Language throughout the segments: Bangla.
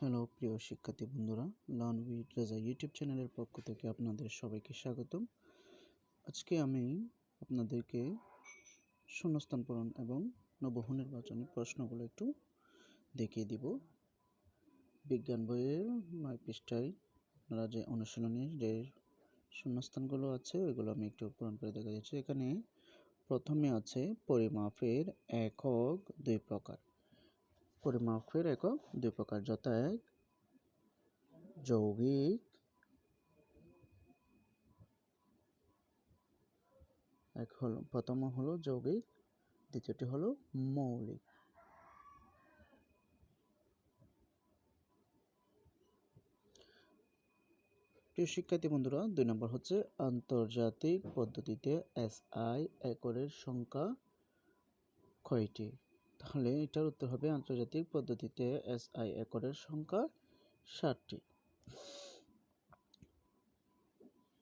হ্যালো প্রিয় শিক্ষার্থী বন্ধুরা, লার্ন উইথ রেজা ইউটিউব চ্যানেলের পক্ষ থেকে আপনাদের সবাইকে স্বাগতম। আজকে আমি আপনাদেরকে শূন্যস্থান পূরণ এবং নবহ নির্বাচনী প্রশ্নগুলো একটু দেখিয়ে দিব। বিজ্ঞান বইয়ের 9 পৃষ্ঠায় আপনারা যে অনুশীলনীর যে শূন্যস্থানগুলো আছে ওইগুলো আমি একটু পূরণ করে দেখা দিচ্ছি। এখানে প্রথমে আছে পরিমাপের একক দুই প্রকার। পরিমাপের একক দুই প্রকার, যথা যৌগিক প্রথম হলো যৌগিক, দ্বিতীয়টি হলো মৌলিক। প্রিয় শিক্ষার্থী বন্ধুরা, 2 নম্বর হচ্ছে আন্তর্জাতিক পদ্ধতিতে SI একরের সংখ্যা কয়টি? তাহলে এটার উত্তর হবে আন্তর্জাতিক পদ্ধতিতে SI একরের সংখ্যা 60টি।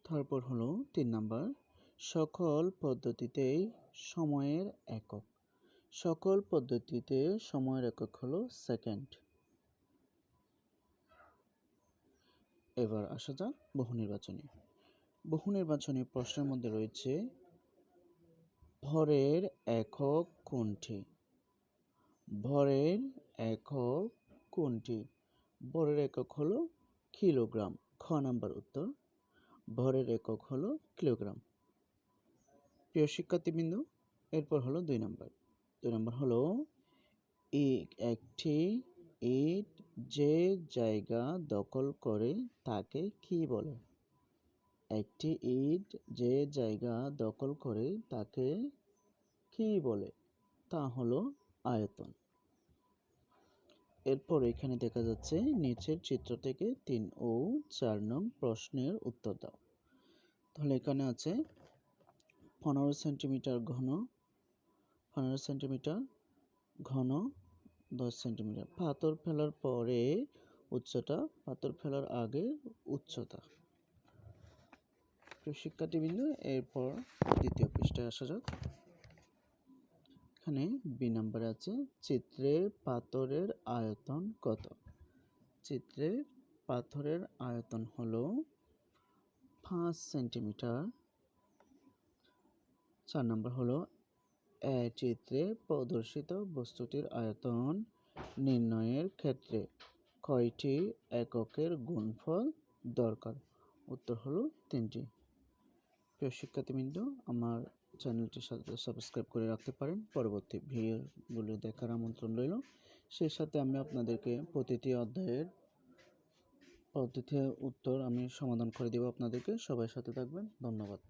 তারপর হলো 3 নম্বর, সকল পদ্ধতিতেই সময়ের একক। সকল পদ্ধতিতে সময়ের একক হলো সেকেন্ড। এবার আসা যাক বহু নির্বাচনী। বহু নির্বাচনী প্রশ্নের মধ্যে রয়েছে ভরের একক কোনটি? ভরের একক কোনটি? ভরের একক হলো কিলোগ্রাম। খ নাম্বার উত্তর, ভরের একক হলো কিলোগ্রাম। প্রিয় শিক্ষার্থীবৃন্দ, এরপর হলো 2 নম্বর। 2 নম্বর হলো একটি ইট যে জায়গা দখল করে তাকে কি বলে? একটি ইট যে জায়গা দখল করে তাকে কি বলে? তা হলো আয়তন। এরপর এখানে দেখা যাচ্ছে নিচের চিত্র থেকে 3 ও 4 নং প্রশ্নের উত্তর দাও। তাহলে এখানে আছে 15 সেন্টিমিটার ঘন, 15 সেন্টিমিটার ঘন, 10 সেন্টিমিটার। পাথর ফেলার পরে উচ্চতা, পাথর ফেলার আগে উচ্চতা। শিক্ষার্থীবৃন্দ, এরপর দ্বিতীয় পৃষ্ঠায় আসা যাক। এখানে বি নম্বরে আছে চিত্রে পাথরের আয়তন কত? চিত্রে পাথরের আয়তন হলো 5 সেন্টিমিটার। 4 নম্বর হলো চিত্রে প্রদর্শিত বস্তুটির আয়তন নির্ণয়ের ক্ষেত্রে কয়টি এককের গুণফল দরকার? উত্তর হলো 3টি। প্রিয় শিক্ষার্থীবৃন্দ, আমার চ্যানেলটির সাথে সাবস্ক্রাইব করে রাখতে পারেন। পরবর্তী ভিডিওগুলো দেখার আমন্ত্রণ রইল। সেই সাথে আমি আপনাদেরকে প্রতিটি অধ্যায়ের উত্তর আমি সমাধান করে দেব আপনাদেরকে। সবাই সাথে থাকবেন। ধন্যবাদ।